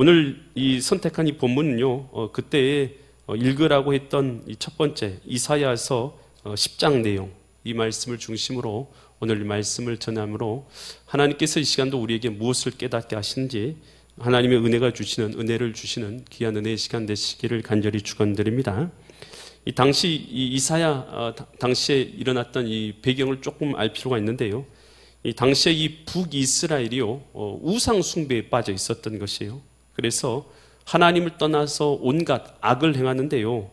오늘 이 선택한 이 본문은요, 그때에 읽으라고 했던 이 첫 번째 이사야서 10장 내용, 이 말씀을 중심으로 오늘 이 말씀을 전함으로 하나님께서 이 시간도 우리에게 무엇을 깨닫게 하시는지 하나님의 은혜를 주시는 귀한 은혜의 시간 되시기를 간절히 축원드립니다. 이 당시 이 이사야 당시에 일어났던 이 배경을 조금 알 필요가 있는데요. 이 당시에 이 북이스라엘이요, 우상 숭배에 빠져 있었던 것이에요. 그래서 하나님을 떠나서 온갖 악을 행하는데요,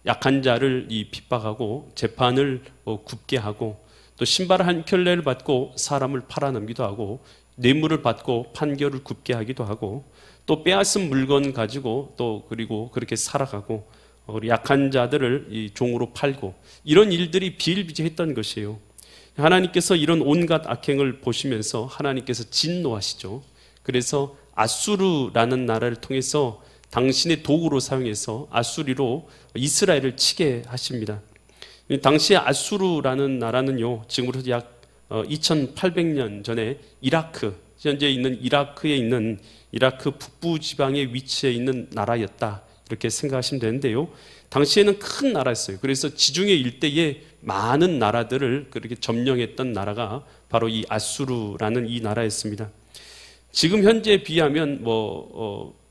약한 자를 이 핍박하고 재판을 굽게 하고 또 신발 한 켤레를 받고 사람을 팔아넘기도 하고 뇌물을 받고 판결을 굽게 하기도 하고 또 빼앗은 물건 가지고 또 그리고 그렇게 살아가고 약한 자들을 이 종으로 팔고 이런 일들이 비일비재했던 것이에요. 하나님께서 이런 온갖 악행을 보시면서 하나님께서 진노하시죠. 그래서 아수르라는 나라를 통해서 당신의 도구로 사용해서 아수리로 이스라엘을 치게 하십니다. 당시에 아수르라는 나라는요, 지금으로부터 약 2800년 전에 현재 있는 이라크에 있는 이라크 북부 지방에 위치해 있는 나라였다, 이렇게 생각하시면 되는데요. 당시에는 큰 나라였어요. 그래서 지중해 일대에 많은 나라들을 그렇게 점령했던 나라가 바로 이 아수르라는 이 나라였습니다. 지금 현재에 비하면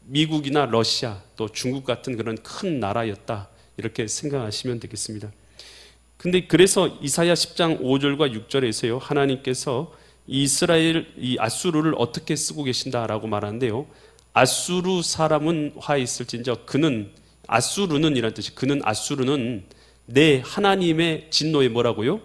미국이나 러시아 또 중국 같은 그런 큰 나라였다, 이렇게 생각하시면 되겠습니다. 근데 그래서 이사야 10장 5절과 6절에서요, 하나님께서 이스라엘 이 아수르를 어떻게 쓰고 계신다라고 말하는데요. 아수르 사람은 화해 있을진저 아수르는 이란 뜻이, 아수르는 내 하나님의 진노의 뭐라고요?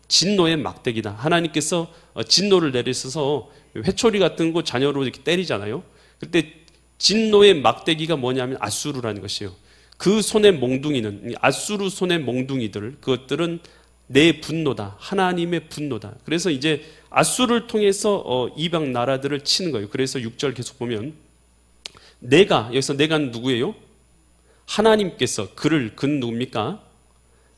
진노의 막대기다. 하나님께서 진노를 내리셔서 회초리 같은 거 자녀로 이렇게 때리잖아요. 그때 진노의 막대기가 뭐냐면 아수르라는 것이에요. 그 손의 몽둥이는, 아수르 손의 몽둥이들, 그것들은 내 분노다, 하나님의 분노다. 그래서 이제 아수르를 통해서 이방 나라들을 치는 거예요. 그래서 6절 계속 보면 여기서 내가 누구예요? 하나님께서 그는 누굽니까?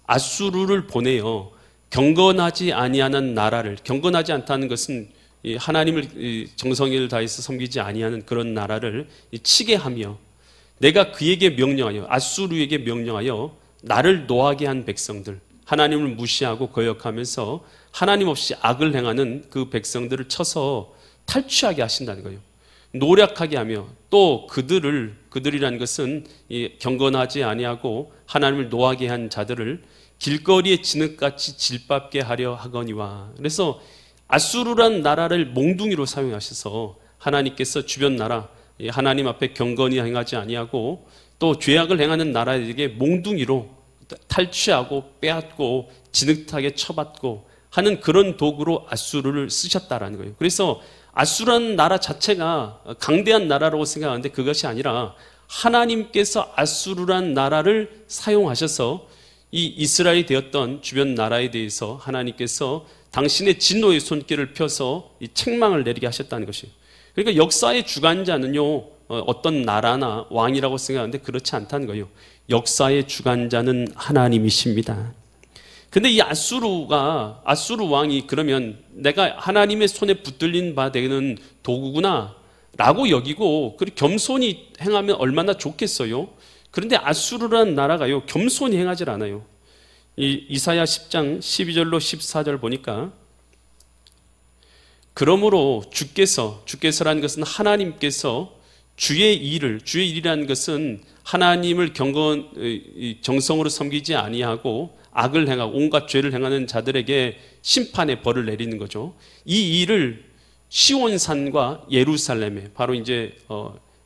아수르를 보내요. 경건하지 아니하는 나라를, 경건하지 않다는 것은 하나님을 정성을 다해서 섬기지 아니하는 그런 나라를 치게 하며, 내가 그에게 명령하여, 아수르에게 명령하여 나를 노하게 한 백성들, 하나님을 무시하고 거역하면서 하나님 없이 악을 행하는 그 백성들을 쳐서 탈취하게 하신다는 거예요. 노력하게 하며, 또 그들이라는 것은 경건하지 아니하고 하나님을 노하게 한 자들을 길거리에 진흙같이 질밟게 하려 하거니와. 그래서 아수르란 나라를 몽둥이로 사용하셔서 하나님께서 주변 나라, 하나님 앞에 경건히 행하지 아니하고 또 죄악을 행하는 나라에게 몽둥이로 탈취하고 빼앗고 진흙탕에 쳐받고 하는 그런 도구로 아수르를 쓰셨다라는 거예요. 그래서 아수르라는 나라 자체가 강대한 나라라고 생각하는데 그것이 아니라 하나님께서 아수르라는 나라를 사용하셔서 이 이스라엘이 되었던 주변 나라에 대해서 하나님께서 당신의 진노의 손길을 펴서 이 책망을 내리게 하셨다는 것이에요. 그러니까 역사의 주관자는요, 어떤 나라나 왕이라고 생각하는데 그렇지 않다는 거예요. 역사의 주관자는 하나님이십니다. 근데 이 아수르 왕이 그러면 내가 하나님의 손에 붙들린 바 되는 도구구나 라고 여기고 그리고 겸손히 행하면 얼마나 좋겠어요. 그런데 아수르라는 나라가요, 겸손히 행하지 않아요. 이 이사야 10장 12절로 14절 보니까, 그러므로 주께서라는 것은 하나님께서 주의 일이라는 것은 하나님을 정성으로 섬기지 아니하고 악을 행하고 온갖 죄를 행하는 자들에게 심판의 벌을 내리는 거죠. 이 일을 시온산과 예루살렘에, 바로 이제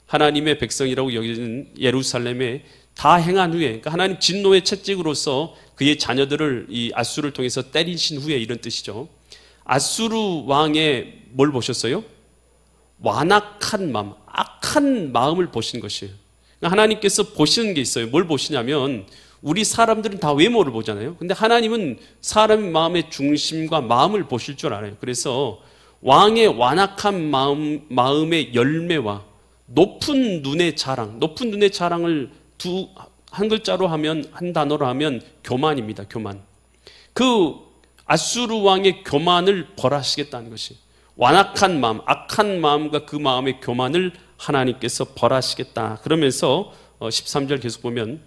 하나님의 백성이라고 여기는 예루살렘에 다 행한 후에, 그러니까 하나님 진노의 채찍으로서 그의 자녀들을 이 아수르를 통해서 때리신 후에, 이런 뜻이죠. 아수르 왕의 뭘 보셨어요? 완악한 마음, 악한 마음을 보신 것이에요. 그러니까 하나님께서 보시는 게 있어요. 뭘 보시냐면, 우리 사람들은 다 외모를 보잖아요. 근데 하나님은 사람의 마음의 중심과 마음을 보실 줄 알아요. 그래서 왕의 완악한 마음의 열매와 높은 눈의 자랑을 한 글자로 하면, 한 단어로 하면 교만입니다. 교만. 그 아수르 왕의 교만을 벌하시겠다는 것이, 완악한 마음, 악한 마음과 그 마음의 교만을 하나님께서 벌하시겠다. 그러면서 13절 계속 보면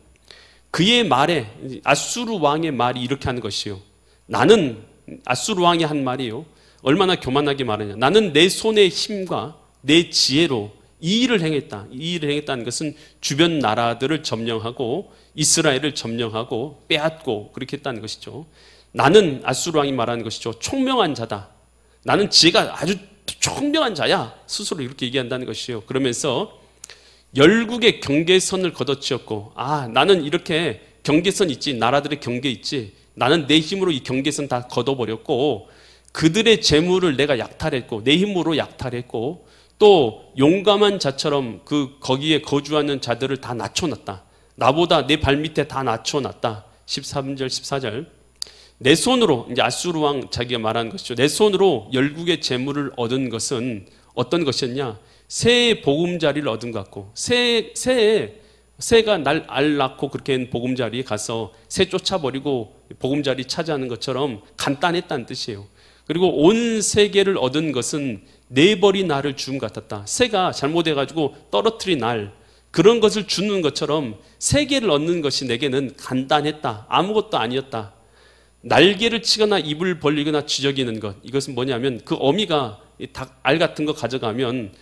그의 말에, 아수르 왕의 말이 이렇게 하는 것이요. 나는, 아수르 왕이 한 말이요. 얼마나 교만하게 말하냐. 나는 내 손의 힘과 내 지혜로 이 일을 행했다. 이 일을 행했다는 것은 주변 나라들을 점령하고 이스라엘을 점령하고 빼앗고 그렇게 했다는 것이죠. 나는, 아수르 왕이 말하는 것이죠. 총명한 자다. 나는 지혜가 아주 총명한 자야. 스스로 이렇게 얘기한다는 것이요. 그러면서 열국의 경계선을 걷어치웠고, 나는 이렇게 경계선 있지, 나라들의 경계 있지, 나는 내 힘으로 이 경계선 다 걷어버렸고 그들의 재물을 내가 약탈했고 내 힘으로 약탈했고 또 용감한 자처럼 거기에 거주하는 자들을 다 낮춰놨다. 나보다 내 발밑에 다 낮춰놨다. 13절 14절 내 손으로, 이제 아수르 왕 자기가 말하는 것이죠. 내 손으로 열국의 재물을 얻은 것은 어떤 것이었냐? 새의 보금자리를 얻은 것 같고, 새가 알 낳고 그렇게 한 보금자리에 가서 새 쫓아버리고 보금자리 차지하는 것처럼 간단했다는 뜻이에요. 그리고 온 세계를 얻은 것은 내버린 날을 준 것 같았다. 새가 잘못해가지고 떨어뜨린 날, 그런 것을 주는 것처럼 세계를 얻는 것이 내게는 간단했다. 아무것도 아니었다. 날개를 치거나 입을 벌리거나 지저귀는 것, 이것은 뭐냐면 그 어미가 알 같은 거 가져가면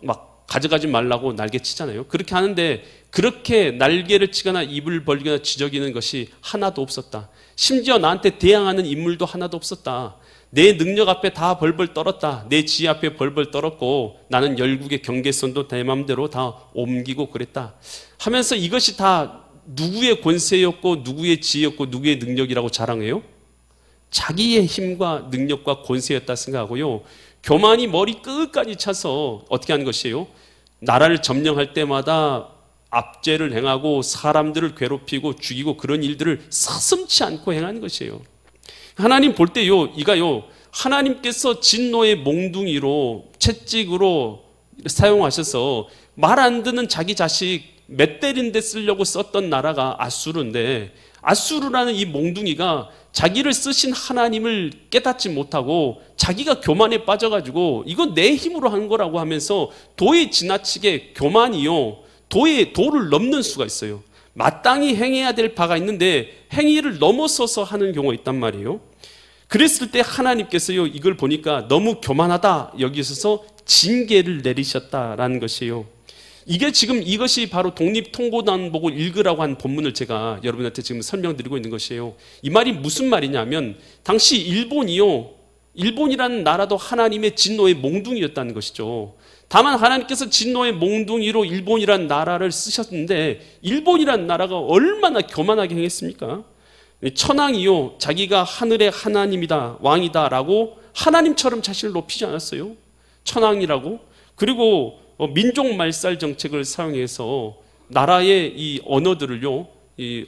막 가져가지 말라고 날개 치잖아요. 그렇게 하는데 그렇게 날개를 치거나 입을 벌리거나 지저귀는 것이 하나도 없었다. 심지어 나한테 대항하는 인물도 하나도 없었다. 내 능력 앞에 다 벌벌 떨었다. 내 지혜 앞에 벌벌 떨었고 나는 열국의 경계선도 내 맘대로 다 옮기고 그랬다 하면서 이것이 다 누구의 권세였고 누구의 지혜였고 누구의 능력이라고 자랑해요? 자기의 힘과 능력과 권세였다 생각하고요. 교만이 머리 끝까지 차서 어떻게 하는 것이에요? 나라를 점령할 때마다 압제를 행하고 사람들을 괴롭히고 죽이고 그런 일들을 서슴지 않고 행하는 것이에요. 하나님 볼 때요, 이가요, 하나님께서 진노의 몽둥이로 채찍으로 사용하셔서 말 안 듣는 자기 자식 맷때린 데 쓰려고 썼던 나라가 아수르인데, 아수르라는 이 몽둥이가 자기를 쓰신 하나님을 깨닫지 못하고 자기가 교만에 빠져가지고 이건 내 힘으로 한 거라고 하면서 도에 지나치게 교만이요, 도를 넘는 수가 있어요. 마땅히 행해야 될 바가 있는데 행위를 넘어서서 하는 경우가 있단 말이에요. 그랬을 때 하나님께서요, 이걸 보니까 너무 교만하다 여기 있어서 징계를 내리셨다라는 것이에요. 이게 지금 이것이 바로 독립통고단 보고 읽으라고 한 본문을 제가 여러분한테 지금 설명드리고 있는 것이에요. 이 말이 무슨 말이냐면 당시 일본이라는 나라도 하나님의 진노의 몽둥이였다는 것이죠. 다만 하나님께서 진노의 몽둥이로 일본이라는 나라를 쓰셨는데 일본이라는 나라가 얼마나 교만하게 행했습니까? 천황이요, 자기가 하늘의 하나님이다, 왕이다라고 하나님처럼 자신을 높이지 않았어요. 천황이라고. 그리고 민족 말살 정책을 사용해서 나라의 이 언어들을요,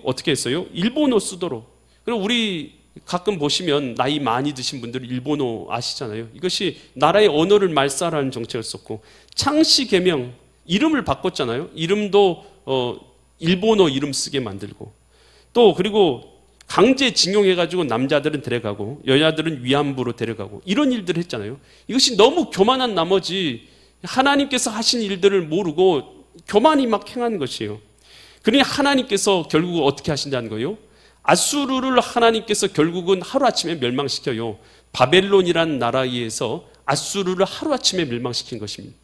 어떻게 했어요? 일본어 쓰도록. 그리고 우리 가끔 보시면 나이 많이 드신 분들은 일본어 아시잖아요. 이것이 나라의 언어를 말살하는 정책을 썼고, 창씨 계명 이름을 바꿨잖아요. 이름도 일본어 이름 쓰게 만들고, 또 그리고 강제징용해가지고 남자들은 데려가고 여자들은 위안부로 데려가고 이런 일들을 했잖아요. 이것이 너무 교만한 나머지 하나님께서 하신 일들을 모르고 교만이 막 행하는 것이에요. 그러니 하나님께서 결국 어떻게 하신다는 거예요? 아수르를 하나님께서 결국은 하루아침에 멸망시켜요. 바벨론이라는 나라에 의해서 아수르를 하루아침에 멸망시킨 것입니다.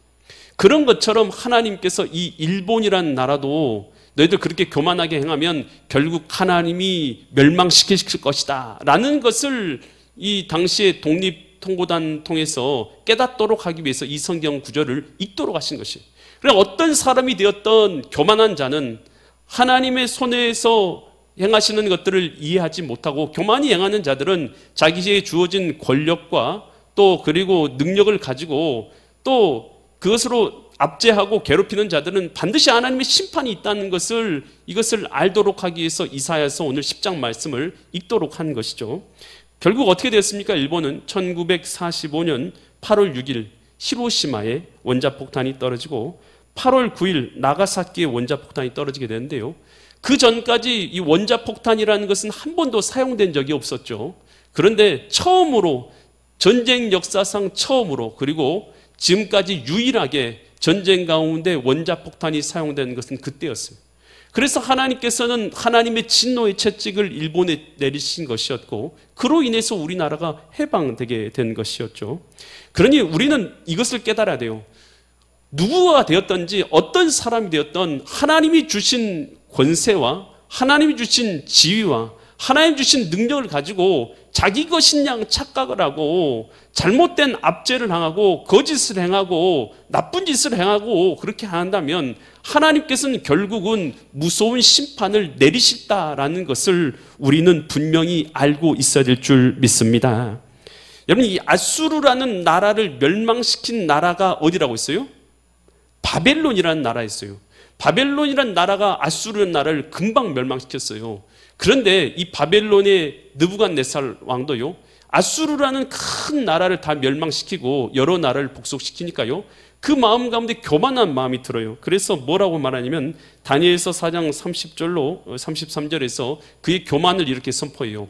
그런 것처럼 하나님께서 이 일본이라는 나라도 너희들 그렇게 교만하게 행하면 결국 하나님이 멸망시킬 것이다 라는 것을 이 당시에 독립통고단 통해서 깨닫도록 하기 위해서 이 성경 구절을 읽도록 하신 것이에요. 그러니까 어떤 사람이 되었던 교만한 자는 하나님의 손에서 행하시는 것들을 이해하지 못하고, 교만히 행하는 자들은 자기에게 주어진 권력과 또 그리고 능력을 가지고 또 그것으로 압제하고 괴롭히는 자들은 반드시 하나님의 심판이 있다는 것을, 이것을 알도록 하기 위해서 이사야서 오늘 10장 말씀을 읽도록 한 것이죠. 결국 어떻게 되었습니까? 일본은 1945년 8월 6일 히로시마에 원자폭탄이 떨어지고 8월 9일 나가사키에 원자폭탄이 떨어지게 되는데요. 그 전까지 이 원자폭탄이라는 것은 한 번도 사용된 적이 없었죠. 그런데 처음으로 전쟁 역사상 처음으로 그리고 지금까지 유일하게 전쟁 가운데 원자폭탄이 사용된 것은 그때였습니다. 그래서 하나님께서는 하나님의 진노의 채찍을 일본에 내리신 것이었고 그로 인해서 우리나라가 해방되게 된 것이었죠. 그러니 우리는 이것을 깨달아야 돼요. 누구가 되었든지 어떤 사람이 되었든 하나님이 주신 권세와 하나님이 주신 지위와 하나님 주신 능력을 가지고 자기 것인 양 착각을 하고 잘못된 압제를 행하고 거짓을 행하고 나쁜 짓을 행하고 그렇게 한다면 하나님께서는 결국은 무서운 심판을 내리실다라는 것을 우리는 분명히 알고 있어야 될 줄 믿습니다. 여러분, 이 아수르라는 나라를 멸망시킨 나라가 어디라고 했어요? 바벨론이라는 나라였어요. 바벨론이라는 나라가 아수르라는 나라를 금방 멸망시켰어요. 그런데 이 바벨론의 느부갓네살 왕도요, 아수르라는 큰 나라를 다 멸망시키고 여러 나라를 복속시키니까요, 그 마음 가운데 교만한 마음이 들어요. 그래서 뭐라고 말하냐면 다니엘서 4장 30절로 33절에서 그의 교만을 이렇게 선포해요.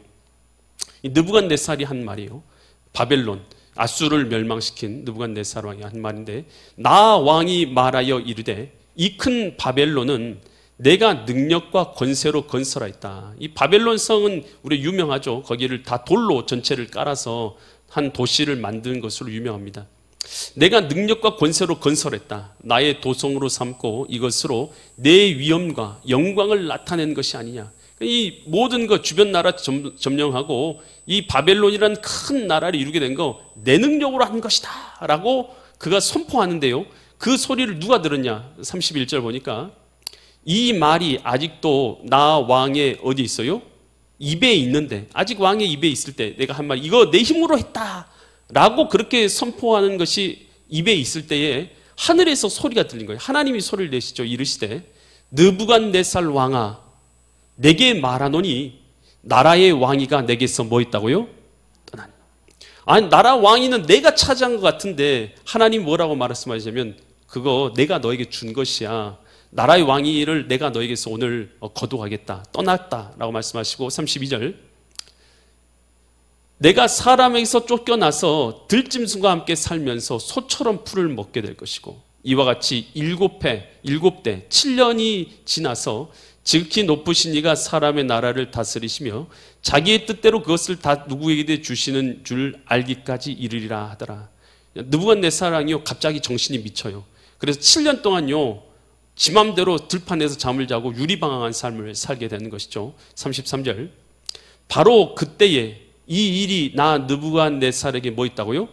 이 느부갓네살이 한 말이에요. 바벨론, 아수르를 멸망시킨 느부갓네살 왕이 한 말인데, 나 왕이 말하여 이르되 이 큰 바벨론은 내가 능력과 권세로 건설하였다. 이 바벨론 성은 우리 유명하죠. 거기를 다 돌로 전체를 깔아서 한 도시를 만든 것으로 유명합니다. 내가 능력과 권세로 건설했다. 나의 도성으로 삼고 이것으로 내 위엄과 영광을 나타낸 것이 아니냐. 이 모든 것 주변 나라 점령하고 이 바벨론이라는 큰 나라를 이루게 된 거 내 능력으로 한 것이다 라고 그가 선포하는데요, 그 소리를 누가 들었냐. 31절 보니까 이 말이 아직도 나 왕의 어디 있어요? 입에 있는데, 아직 왕의 입에 있을 때 내가 한 말, 이거 내 힘으로 했다 라고 그렇게 선포하는 것이 입에 있을 때에 하늘에서 소리가 들린 거예요. 하나님이 소리를 내시죠. 이르시되 느부갓네살 왕아, 내게 말하노니 나라의 왕위가 내게서 뭐 있다고요? 떠난. 아니, 나라 왕위는 내가 차지한 것 같은데 하나님 뭐라고 말씀하시냐면 그거 내가 너에게 준 것이야. 나라의 왕위를 내가 너에게서 오늘 거두가겠다, 떠났다 라고 말씀하시고 32절, 내가 사람에게서 쫓겨나서 들짐승과 함께 살면서 소처럼 풀을 먹게 될 것이고 이와 같이 7대 7년이 지나서 지극히 높으신 이가 사람의 나라를 다스리시며 자기의 뜻대로 그것을 다 누구에게 주시는 줄 알기까지 이르리라 하더라. 느부갓네살 왕이요, 갑자기 정신이 미쳐요. 그래서 7년 동안요 지 맘대로 들판에서 잠을 자고 유리방황한 삶을 살게 되는 것이죠. 33절, 바로 그때에 이 일이 나 느부갓네살에게 뭐 있다고요?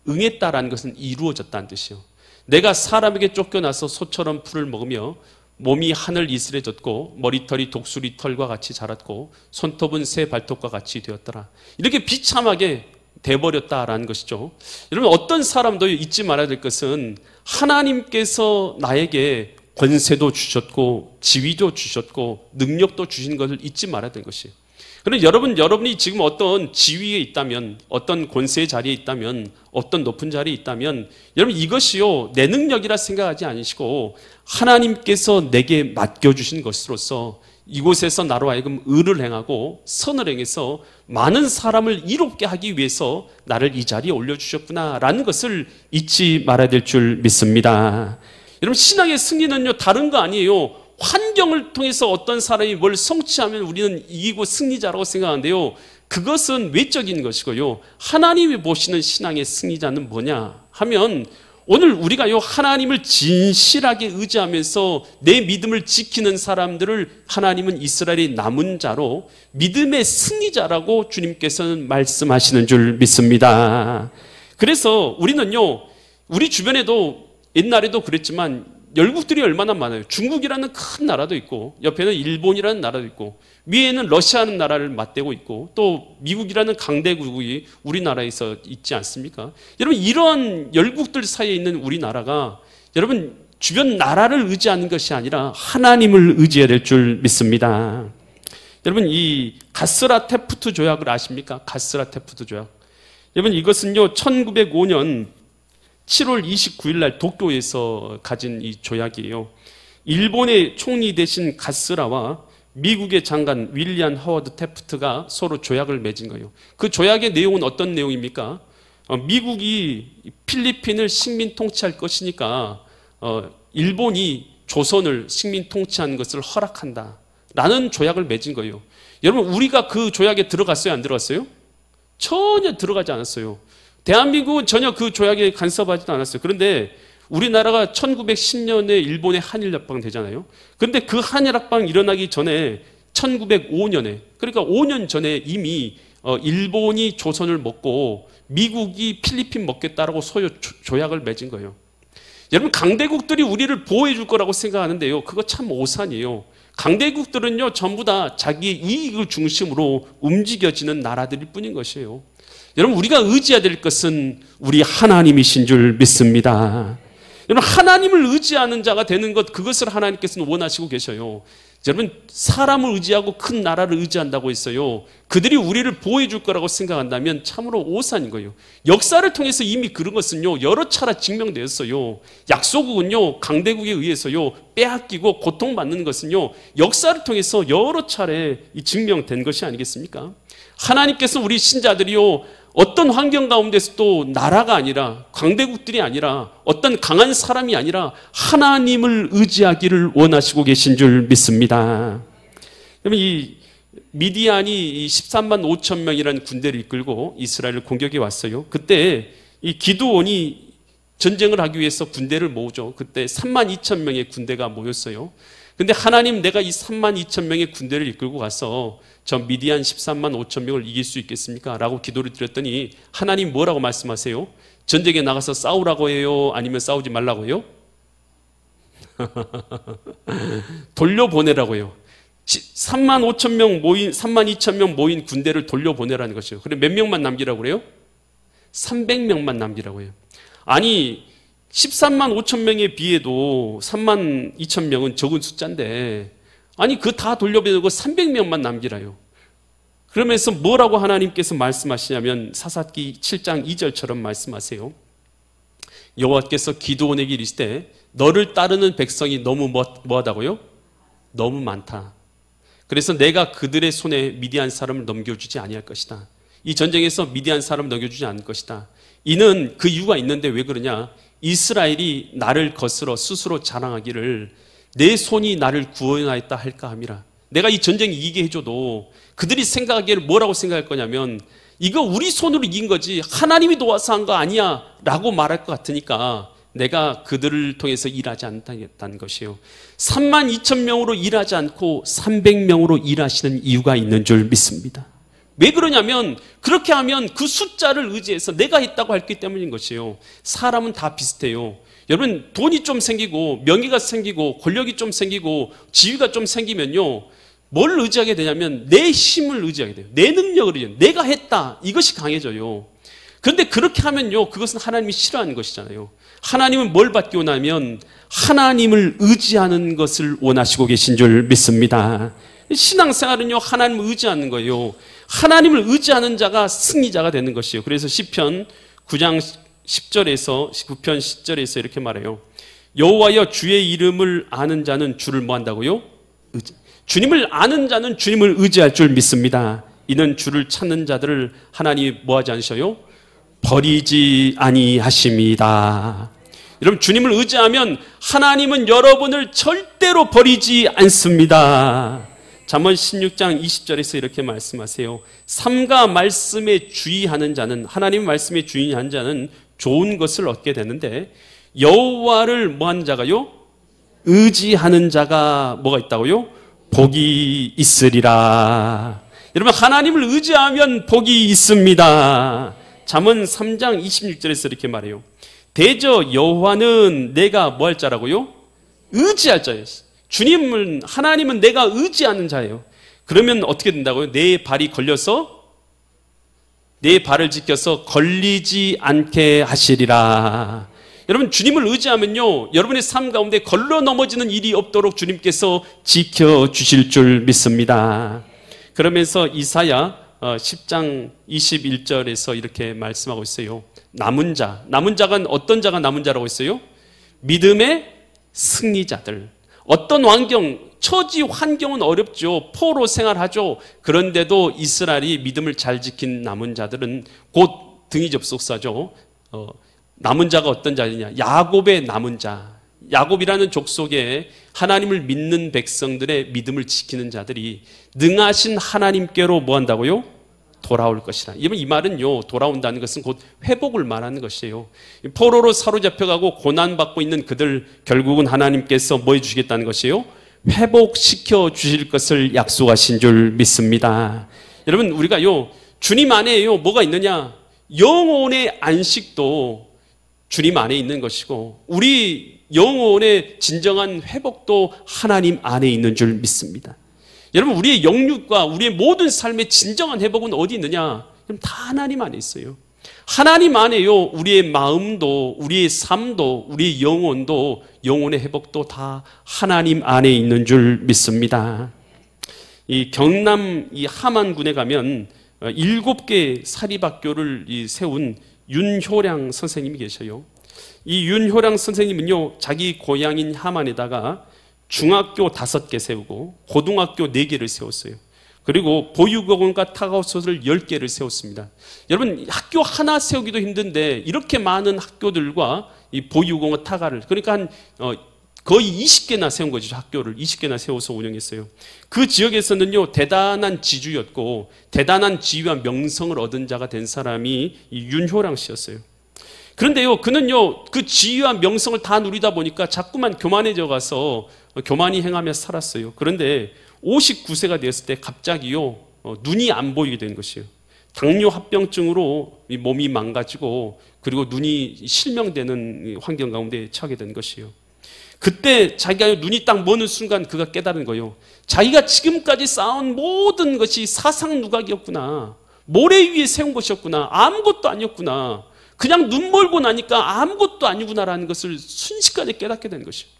응했다라는 것은 이루어졌다는 뜻이요. 내가 사람에게 쫓겨나서 소처럼 풀을 먹으며 몸이 하늘 이슬해졌고 머리털이 독수리 털과 같이 자랐고 손톱은 새 발톱과 같이 되었더라. 이렇게 비참하게 돼버렸다라는 것이죠. 여러분, 어떤 사람도 잊지 말아야 될 것은 하나님께서 나에게 권세도 주셨고 지위도 주셨고 능력도 주신 것을 잊지 말아야 될 것이에요. 그런데 여러분이 지금 어떤 지위에 있다면, 어떤 권세의 자리에 있다면, 어떤 높은 자리에 있다면 여러분, 이것이요 내 능력이라 생각하지 않으시고 하나님께서 내게 맡겨주신 것으로서 이곳에서 나로 하여금 의를 행하고 선을 행해서 많은 사람을 이롭게 하기 위해서 나를 이 자리에 올려주셨구나라는 것을 잊지 말아야 될 줄 믿습니다. 여러분, 신앙의 승리는요 다른 거 아니에요. 환경을 통해서 어떤 사람이 뭘 성취하면 우리는 이기고 승리자라고 생각하는데요, 그것은 외적인 것이고요, 하나님이 보시는 신앙의 승리자는 뭐냐 하면 오늘 우리가요 하나님을 진실하게 의지하면서 내 믿음을 지키는 사람들을 하나님은 이스라엘의 남은 자로 믿음의 승리자라고 주님께서는 말씀하시는 줄 믿습니다. 그래서 우리는요, 우리 주변에도 옛날에도 그랬지만 열국들이 얼마나 많아요. 중국이라는 큰 나라도 있고 옆에는 일본이라는 나라도 있고 위에는 러시아라는 나라를 맞대고 있고 또 미국이라는 강대국이 우리나라에서 있지 않습니까? 여러분, 이런 열국들 사이에 있는 우리나라가 여러분 주변 나라를 의지하는 것이 아니라 하나님을 의지해야 될 줄 믿습니다. 여러분, 이 가스라테프트 조약을 아십니까? 가스라테프트 조약. 여러분, 이것은요 1905년 7월 29일 날 도쿄에서 가진 이 조약이에요. 일본의 총리 대신 가스라와 미국의 장관 윌리엄 하워드 테프트가 서로 조약을 맺은 거예요. 그 조약의 내용은 어떤 내용입니까? 미국이 필리핀을 식민 통치할 것이니까 일본이 조선을 식민 통치하는 것을 허락한다 라는 조약을 맺은 거예요. 여러분, 우리가 그 조약에 들어갔어요, 안 들어갔어요? 전혀 들어가지 않았어요. 대한민국은 전혀 그 조약에 간섭하지도 않았어요. 그런데 우리나라가 1910년에 일본의 한일협방 되잖아요. 그런데 그 한일협방 일어나기 전에 1905년에, 그러니까 5년 전에 이미 일본이 조선을 먹고 미국이 필리핀 먹겠다라고 소요 조약을 맺은 거예요. 여러분, 강대국들이 우리를 보호해 줄 거라고 생각하는데요, 그거 참 오산이에요. 강대국들은요, 전부 다 자기의 이익을 중심으로 움직여지는 나라들일 뿐인 것이에요. 여러분, 우리가 의지해야 될 것은 우리 하나님이신 줄 믿습니다. 여러분, 하나님을 의지하는 자가 되는 것, 그것을 하나님께서는 원하시고 계셔요. 여러분, 사람을 의지하고 큰 나라를 의지한다고 했어요. 그들이 우리를 보호해 줄 거라고 생각한다면 참으로 오산인 거예요. 역사를 통해서 이미 그런 것은요, 여러 차례 증명되었어요. 약소국은요, 강대국에 의해서요, 빼앗기고 고통받는 것은요, 역사를 통해서 여러 차례 증명된 것이 아니겠습니까? 하나님께서 우리 신자들이요, 어떤 환경 가운데서도 나라가 아니라, 강대국들이 아니라, 어떤 강한 사람이 아니라 하나님을 의지하기를 원하시고 계신 줄 믿습니다. 그러면 이 미디안이 13만 5천 명이라는 군대를 이끌고 이스라엘을 공격해 왔어요. 그때 이 기드온이 전쟁을 하기 위해서 군대를 모으죠. 그때 3만 2천 명의 군대가 모였어요. 근데 하나님, 내가 이 3만 2천 명의 군대를 이끌고 가서 저 미디안 13만 5천 명을 이길 수 있겠습니까? 라고 기도를 드렸더니 하나님 뭐라고 말씀하세요? 전쟁에 나가서 싸우라고 해요? 아니면 싸우지 말라고 해요? 돌려보내라고 해요. 3만 5천 명 모인, 3만 2천 명 모인 군대를 돌려보내라는 것이에요. 그래, 몇 명만 남기라고 그래요? 300명만 남기라고 해요. 아니, 13만 5천 명에 비해도 3만 2천 명은 적은 숫자인데, 아니, 그 다 돌려보내고 300명만 남기라요. 그러면서 뭐라고 하나님께서 말씀하시냐면 사사기 7장 2절처럼 말씀하세요. 여호와께서 기드온에게 이르시되 너를 따르는 백성이 너무 뭐하다고요? 너무 많다. 그래서 내가 그들의 손에 미디안 사람을 넘겨주지 아니할 것이다. 이 전쟁에서 미디안 사람을 넘겨주지 않을 것이다. 이는 그 이유가 있는데 왜 그러냐? 이스라엘이 나를 거스러 스스로 자랑하기를 내 손이 나를 구원하였다 할까 함이라. 내가 이 전쟁 이기게 해줘도 그들이 생각하기를 뭐라고 생각할 거냐면 이거 우리 손으로 이긴 거지 하나님이 도와서 한 거 아니야 라고 말할 것 같으니까 내가 그들을 통해서 일하지 않다는 것이에요. 3만 2천 명으로 일하지 않고 300명으로 일하시는 이유가 있는 줄 믿습니다. 왜 그러냐면 그렇게 하면 그 숫자를 의지해서 내가 했다고 했기 때문인 것이에요. 사람은 다 비슷해요. 여러분, 돈이 좀 생기고 명예가 생기고 권력이 좀 생기고 지위가 좀 생기면요, 뭘 의지하게 되냐면 내 힘을 의지하게 돼요. 내 능력을 의지해요. 내가 했다, 이것이 강해져요. 그런데 그렇게 하면요, 그것은 하나님이 싫어하는 것이잖아요. 하나님은 뭘 받기 원하면 하나님을 의지하는 것을 원하시고 계신 줄 믿습니다. 신앙생활은요, 하나님을 의지하는 거예요. 하나님을 의지하는 자가 승리자가 되는 것이에요. 그래서 시편 9장 10절에서 9편 10절에서 이렇게 말해요. 여호와여, 주의 이름을 아는 자는 주를 뭐 한다고요? 주님을 아는 자는 주님을 의지할 줄 믿습니다. 이는 주를 찾는 자들을 하나님이 뭐 하지 않으셔요? 버리지 아니하십니다. 여러분, 주님을 의지하면 하나님은 여러분을 절대로 버리지 않습니다. 잠언 16장 20절에서 이렇게 말씀하세요. 삼가 말씀에 주의하는 자는, 하나님의 말씀에 주의하는 자는 좋은 것을 얻게 되는데 여호와를 뭐하는 자가요? 의지하는 자가 뭐가 있다고요? 복이 있으리라. 여러분, 하나님을 의지하면 복이 있습니다. 잠언 3장 26절에서 이렇게 말해요. 대저 여호와는 내가 뭐 할 자라고요? 의지할 자예요. 주님은, 하나님은 내가 의지하는 자예요. 그러면 어떻게 된다고요? 내 발이 걸려서, 내 발을 지켜서 걸리지 않게 하시리라. 여러분, 주님을 의지하면요, 여러분의 삶 가운데 걸러 넘어지는 일이 없도록 주님께서 지켜주실 줄 믿습니다. 그러면서 이사야 10장 21절에서 이렇게 말씀하고 있어요. 남은 자, 남은 자가 어떤 자가 남은 자라고 했어요? 믿음의 승리자들. 어떤 환경, 처지 환경은 어렵죠. 포로 생활하죠. 그런데도 이스라엘이 믿음을 잘 지킨 남은 자들은 곧 등이 접속사죠. 남은 자가 어떤 자냐? 야곱의 남은 자. 야곱이라는 족속에 하나님을 믿는 백성들의 믿음을 지키는 자들이 능하신 하나님께로 뭐 한다고요? 돌아올 것이라. 이 말은요, 돌아온다는 것은 곧 회복을 말하는 것이에요. 포로로 사로잡혀가고 고난받고 있는 그들, 결국은 하나님께서 뭐 해주시겠다는 것이에요? 회복시켜 주실 것을 약속하신 줄 믿습니다. 여러분, 우리가요, 주님 안에요, 뭐가 있느냐? 영혼의 안식도 주님 안에 있는 것이고, 우리 영혼의 진정한 회복도 하나님 안에 있는 줄 믿습니다. 여러분, 우리의 영육과 우리의 모든 삶의 진정한 회복은 어디 있느냐? 다 하나님 안에 있어요. 하나님 안에요, 우리의 마음도, 우리의 삶도, 우리의 영혼도, 영혼의 회복도 다 하나님 안에 있는 줄 믿습니다. 이 경남 이 함안군에 가면 7개 사립학교를 세운 윤효량 선생님이 계셔요. 이 윤효량 선생님은요, 자기 고향인 함안에다가 중학교 5개 세우고 고등학교 4개를 세웠어요. 그리고 보육원과 타가우스를 10개를 세웠습니다. 여러분, 학교 하나 세우기도 힘든데 이렇게 많은 학교들과 이 보육원과 타가를, 그러니까 거의 20개나 세운 거죠. 학교를 20개나 세워서 운영했어요. 그 지역에서는요, 대단한 지주였고 대단한 지위와 명성을 얻은 자가 된 사람이 이 윤효랑 씨였어요. 그런데요, 그는요, 그 지위와 명성을 다 누리다 보니까 자꾸만 교만해져 가서 교만이 행하며 살았어요. 그런데 59세가 되었을 때 갑자기요, 눈이 안 보이게 된 것이에요. 당뇨 합병증으로 몸이 망가지고, 그리고 눈이 실명되는 환경 가운데 처하게 된 것이에요. 그때 자기가 눈이 딱 머는 순간 그가 깨달은 거예요. 자기가 지금까지 쌓은 모든 것이 사상 누각이었구나. 모래 위에 세운 것이었구나. 아무것도 아니었구나. 그냥 눈 멀고 나니까 아무것도 아니구나라는 것을 순식간에 깨닫게 된 것이에요.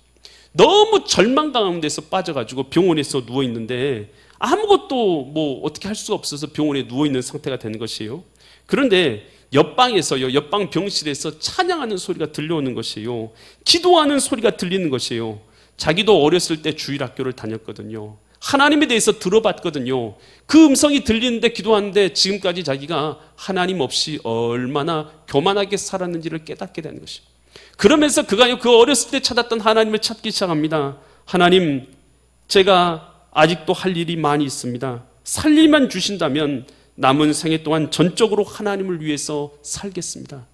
너무 절망 가운데서 빠져가지고 병원에서 누워있는데 아무것도 뭐 어떻게 할 수가 없어서 병원에 누워있는 상태가 되는 것이에요. 그런데 옆방에서요, 옆방 병실에서 찬양하는 소리가 들려오는 것이에요. 기도하는 소리가 들리는 것이에요. 자기도 어렸을 때 주일학교를 다녔거든요. 하나님에 대해서 들어봤거든요. 그 음성이 들리는데 기도하는데 지금까지 자기가 하나님 없이 얼마나 교만하게 살았는지를 깨닫게 되는 것이에요. 그러면서 그가 그 어렸을 때 찾았던 하나님을 찾기 시작합니다. 하나님, 제가 아직도 할 일이 많이 있습니다. 살림만 주신다면 남은 생애 동안 전적으로 하나님을 위해서 살겠습니다.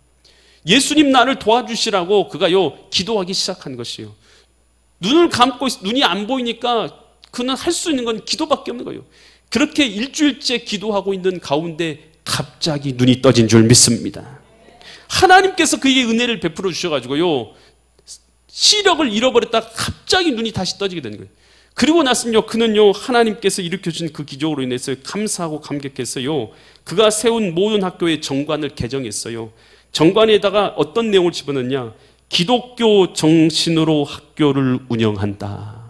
예수님 나를 도와주시라고 그가요, 기도하기 시작한 것이에요. 눈을 감고 눈이 안 보이니까 그는 할 수 있는 건 기도밖에 없는 거예요. 그렇게 일주일째 기도하고 있는 가운데 갑자기 눈이 떠진 줄 믿습니다. 하나님께서 그에게 은혜를 베풀어 주셔가지고요, 시력을 잃어버렸다가 갑자기 눈이 다시 떠지게 되는 거예요. 그리고 나서요, 그는요, 하나님께서 일으켜준 그 기적으로 인해서 감사하고 감격해서요, 그가 세운 모든 학교의 정관을 개정했어요. 정관에다가 어떤 내용을 집어넣냐? 기독교 정신으로 학교를 운영한다.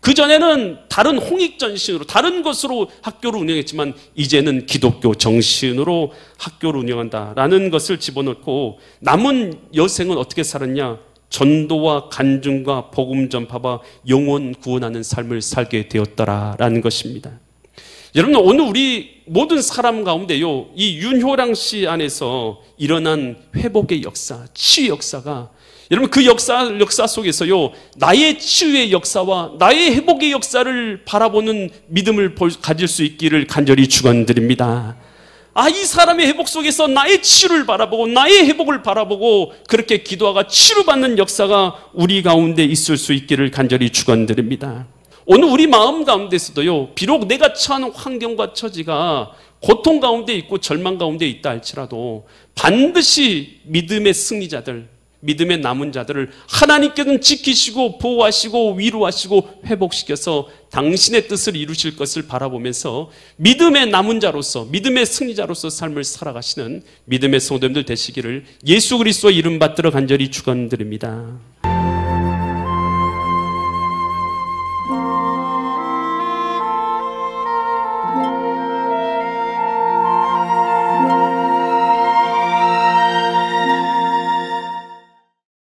그전에는 다른 홍익전신으로 다른 것으로 학교를 운영했지만 이제는 기독교 정신으로 학교를 운영한다라는 것을 집어넣고, 남은 여생은 어떻게 살았냐? 전도와 간증과 복음 전파와 영혼 구원하는 삶을 살게 되었더라라는 것입니다. 여러분, 오늘 우리 모든 사람 가운데요, 이 윤효랑 씨 안에서 일어난 회복의 역사, 치유 역사가, 여러분, 그 역사 속에서요, 나의 치유의 역사와 나의 회복의 역사를 바라보는 믿음을 가질 수 있기를 간절히 축원드립니다. 이 사람의 회복 속에서 나의 치유를 바라보고 나의 회복을 바라보고 그렇게 기도하가 치유받는 역사가 우리 가운데 있을 수 있기를 간절히 축원드립니다. 오늘 우리 마음 가운데서도요, 비록 내가 처한 환경과 처지가 고통 가운데 있고 절망 가운데 있다 할지라도 반드시 믿음의 승리자들, 믿음의 남은 자들을 하나님께서는 지키시고 보호하시고 위로하시고 회복시켜서 당신의 뜻을 이루실 것을 바라보면서 믿음의 남은 자로서, 믿음의 승리자로서 삶을 살아가시는 믿음의 성도님들 되시기를 예수 그리스도의 이름 받들어 간절히 축원드립니다.